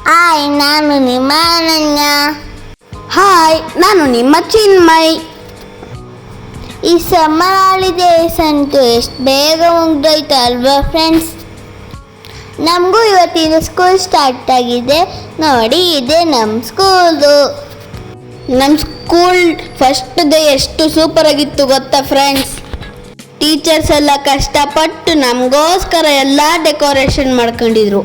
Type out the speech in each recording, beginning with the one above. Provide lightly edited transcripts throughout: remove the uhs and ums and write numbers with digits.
Hi, ನಾನು ನಿಮ್ಮ ಅನನ್ಯ. ಹಾಯ್, ನಾನು ನಿಮ್ಮ ಚಿನ್ಮಯ್. ಈ ಸಮ್ಮರ್ ಹಾಲಿಡೇಸ್ ಅಂತೂ ಎಷ್ಟು ಬೇಗ ಮುಗ್ದೋಯ್ತು ಅಲ್ವಾ ಫ್ರೆಂಡ್ಸ್? ನಮಗೂ ಇವತ್ತಿನ ಸ್ಕೂಲ್ ಸ್ಟಾರ್ಟ್ ಆಗಿದೆ. ನೋಡಿ, ಇದೆ ನಮ್ಮ ಸ್ಕೂಲು. ನಮ್ಮ ಸ್ಕೂಲ್ ಫಸ್ಟ್ ಡೇ ಎಷ್ಟು ಸೂಪರ್ ಆಗಿತ್ತು ಗೊತ್ತಾ ಫ್ರೆಂಡ್ಸ್? ಟೀಚರ್ಸ್ ಎಲ್ಲ ಕಷ್ಟಪಟ್ಟು ನಮಗೋಸ್ಕರ ಎಲ್ಲ ಡೆಕೋರೇಷನ್ ಮಾಡ್ಕೊಂಡಿದ್ರು.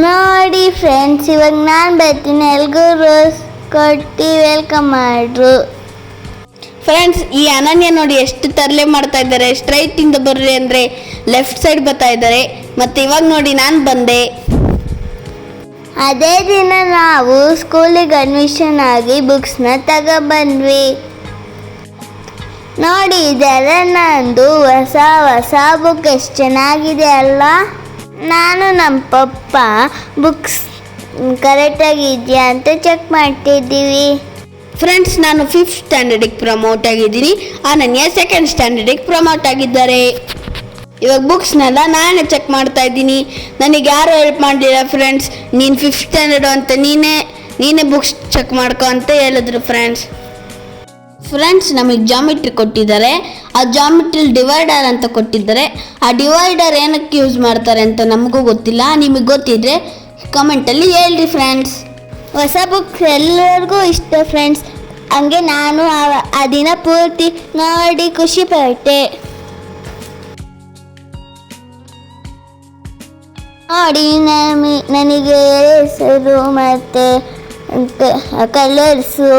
ನೋಡಿ ಫ್ರೆಂಡ್ಸ್, ಇವಾಗ ನಾನು ಬರ್ತೀನಿ, ಎಲ್ಗೂ ರೋಸ್ ಕೊಟ್ಟು ವೆಲ್ಕಮ್ ಮಾಡ್ರು. ಫ್ರೆಂಡ್ಸ್, ಈ ಅನನ್ಯ ನೋಡಿ ಎಷ್ಟು ತರಲೆ ಮಾಡ್ತಾ ಇದ್ದಾರೆ. ಸ್ಟ್ರೈಟಿಂದ ಬರ್ರಿ ಅಂದರೆ ಲೆಫ್ಟ್ ಸೈಡ್ ಬರ್ತಾ ಇದ್ದಾರೆ. ಮತ್ತು ಇವಾಗ ನೋಡಿ ನಾನು ಬಂದೆ. ಅದೇ ದಿನ ನಾವು ಸ್ಕೂಲಿಗೆ ಅಡ್ಮಿಷನ್ ಆಗಿ ಬುಕ್ಸ್ನ ತಗೊಬಂದ್ವಿ. ನೋಡಿ, ಇದೆಲ್ಲ ನಂದು ಹೊಸ ಬುಕ್. ಎಷ್ಟು ಚೆನ್ನಾಗಿದೆ ಅಲ್ಲ? ನಾನು ನಮ್ಮ ಪಪ್ಪ ಬುಕ್ಸ್ ಕರೆಕ್ಟಾಗಿದೆಯಾ ಅಂತ ಚೆಕ್ ಮಾಡ್ತಿದ್ದೀವಿ. ಫ್ರೆಂಡ್ಸ್, ನಾನು 5th ಸ್ಟ್ಯಾಂಡರ್ಡಿಗೆ ಪ್ರಮೋಟ್ ಆಗಿದ್ದೀನಿ. ಅನನ್ಯ 2nd ಸ್ಟ್ಯಾಂಡರ್ಡಿಗೆ ಪ್ರಮೋಟ್ ಆಗಿದ್ದಾರೆ. ಇವಾಗ ಬುಕ್ಸ್ನೆಲ್ಲ ನಾನೇ ಚೆಕ್ ಮಾಡ್ತಾ ಇದ್ದೀನಿ. ನನಗೆ ಯಾರು ಹೆಲ್ಪ್ ಮಾಡಲಿಲ್ಲ ಫ್ರೆಂಡ್ಸ್. ನೀನು 5th ಸ್ಟ್ಯಾಂಡರ್ಡು ಅಂತ ನೀನೇ ಬುಕ್ಸ್ ಚೆಕ್ ಮಾಡ್ಕೊ ಅಂತ ಹೇಳಿದ್ರು ಫ್ರೆಂಡ್ಸ್, ನಮಗೆ ಜಾಮಿಟ್ರಿ ಕೊಟ್ಟಿದ್ದಾರೆ. ಆ ಜಾಮಿಟ್ರಿಲಿ ಡಿವೈಡರ್ ಅಂತ ಕೊಟ್ಟಿದ್ದಾರೆ. ಆ ಡಿವೈಡರ್ ಏನಕ್ಕೆ ಯೂಸ್ ಮಾಡ್ತಾರೆ ಅಂತ ನಮಗೂ ಗೊತ್ತಿಲ್ಲ. ನಿಮಗೆ ಗೊತ್ತಿದ್ರೆ ಕಮೆಂಟಲ್ಲಿ ಹೇಳ್ರಿ ಫ್ರೆಂಡ್ಸ್. ಹೊಸ ಬುಕ್ಸ್ ಎಲ್ಲರಿಗೂ ಇಷ್ಟ ಫ್ರೆಂಡ್ಸ್. ಹಂಗೆ ನಾನು ಆ ದಿನ ಪೂರ್ತಿ ನೋಡಿ ಖುಷಿ ಪಟ್ಟೆ. ನೋಡಿ, ನನಗೆ ಹೆಸರು ಮತ್ತು ಕಲರ್ಸು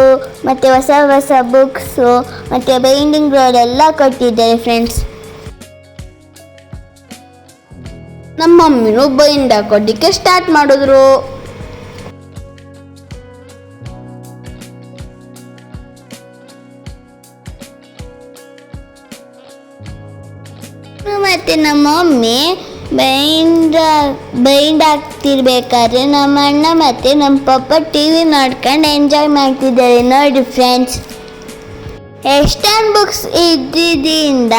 ಮತ್ತು ಹೊಸ ಬುಕ್ಸು ಮತ್ತು ಬೈಂಡಿಂಗ್ ಬೋರ್ಡ್ ಎಲ್ಲ ಕೊಟ್ಟಿದ್ದಾರೆ ಫ್ರೆಂಡ್ಸ್. ನಮ್ಮ ಮಮ್ಮಿನೂ ಬೈಂಡ್ ಹಾಕೋದಿಕ್ಕೆ ಸ್ಟಾರ್ಟ್ ಮಾಡಿದ್ರು. ಮತ್ತು ನಮ್ಮ ಮಮ್ಮಿ ಬೈಂಡ್ ಆಗ್ತಿರ್ಬೇಕಾದ್ರೆ ನಮ್ಮ ಅಣ್ಣ ಮತ್ತು ನಮ್ಮ ಪಪ್ಪ TV ನೋಡ್ಕೊಂಡು ಎಂಜಾಯ್ ಮಾಡ್ತಿದ್ದಾರೆ. ನೋಡಿ ಫ್ರೆಂಡ್ಸ್, ಎಷ್ಟೊಂದು ಬುಕ್ಸ್ ಇದ್ದಿದ್ದರಿಂದ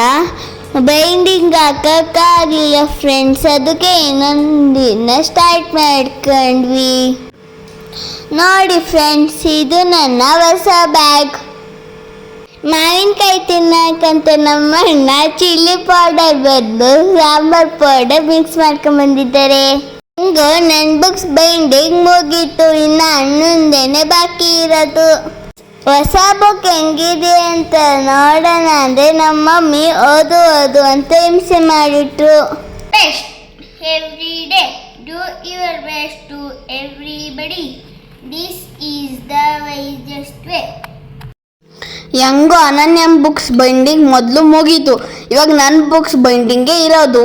ಬೈಂಡಿಂಗ್ ಹಾಕೋಕ್ಕಾಗಲಿಲ್ಲ ಫ್ರೆಂಡ್ಸ್. ಅದಕ್ಕೆ ಇನ್ನೊಂದಿನ ಸ್ಟಾರ್ಟ್ ಮಾಡ್ಕೊಂಡ್ವಿ. ನೋಡಿ ಫ್ರೆಂಡ್ಸ್, ಇದು ನನ್ನ ಹೊಸ ಬ್ಯಾಗ್. ಮಾವಿನಕಾಯಿ ತಿನ್ನಕ್ಕಂತ ನಮ್ಮ ಅಣ್ಣ ಚಿಲ್ಲಿ ಪೌಡರ್ ಬದಲು ಸಾಂಬಾರ್ ಪೌಡರ್ ಮಿಕ್ಸ್ ಮಾಡ್ಕೊಂಡ್ಬಂದಿದ್ದಾರೆ. ಹಿಂಗೋ ನನ್ನ ಬುಕ್ಸ್ ಬೈಂಡಿಂಗ್ ಮುಗೀತು. ಇನ್ನು ಹನ್ನೊಂದೇನೆ ಬಾಕಿ ಇರೋದು. ಹೊಸ ಬುಕ್ ಹೆಂಗಿದೆ ಅಂತ ನೋಡೋಣ ಅಂದರೆ ನಮ್ಮ ಮಮ್ಮಿ ಓದು ಅಂತ ಹಿಂಸೆ ಮಾಡಿಟ್ರು. Best every day, do your best to everybody. This is the wisest way. ಹೆಂಗೋ ಅನನ್ಯ ಬುಕ್ಸ್ ಬೈಂಡಿಂಗ್ ಮೊದಲು ಮುಗೀತು. ಇವಾಗ ನನ್ನ ಬುಕ್ಸ್ ಬೈಂಡಿಂಗೇ ಇರೋದು.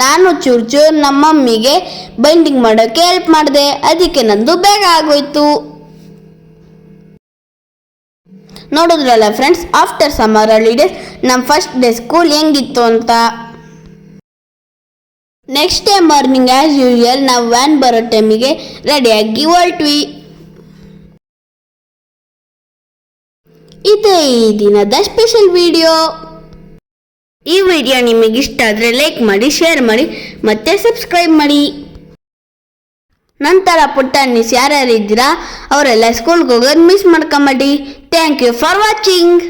ನಾನು ಚೂರು ನಮ್ಮ ಮಮ್ಮಿಗೆ ಬೈಂಡಿಂಗ್ ಮಾಡೋಕ್ಕೆ ಹೆಲ್ಪ್ ಮಾಡಿದೆ. ಅದಕ್ಕೆ ನಂದು ಬೇಗ ಆಗೋಯ್ತು. ನೋಡಿದ್ರಲ್ಲ ಫ್ರೆಂಡ್ಸ್, ಆಫ್ಟರ್ ಸಮ್ಮರ್ ಹಾಲಿಡೇಸ್ ನಮ್ಮ ಫಸ್ಟ್ ಡೇ ಸ್ಕೂಲ್ ಹೆಂಗಿತ್ತು ಅಂತ. Next day morning as usual ನಾವು ವ್ಯಾನ್ ಬರೋ ಟೈಮಿಗೆ ರೆಡಿಯಾಗಿ ಹೊರಟ್ವಿ. ಇದೇ ಈ ದಿನದ ಸ್ಪೆಷಲ್ ವಿಡಿಯೋ. ಈ ವಿಡಿಯೋ ನಿಮಗೆ ಇಷ್ಟ ಆದರೆ ಲೈಕ್ ಮಾಡಿ, ಶೇರ್ ಮಾಡಿ ಮತ್ತೆ ಸಬ್ಸ್ಕ್ರೈಬ್ ಮಾಡಿ. ನಂತರ ಪುಟ್ಟನ್ನಿಸ್ ಯಾರ್ಯಾರು ಇದ್ದೀರಾ ಅವರೆಲ್ಲ ಸ್ಕೂಲ್ಗೆ ಹೋಗೋದು ಮಿಸ್ ಮಾಡ್ಕೊಂಬೇಡಿ. Thank you for watching.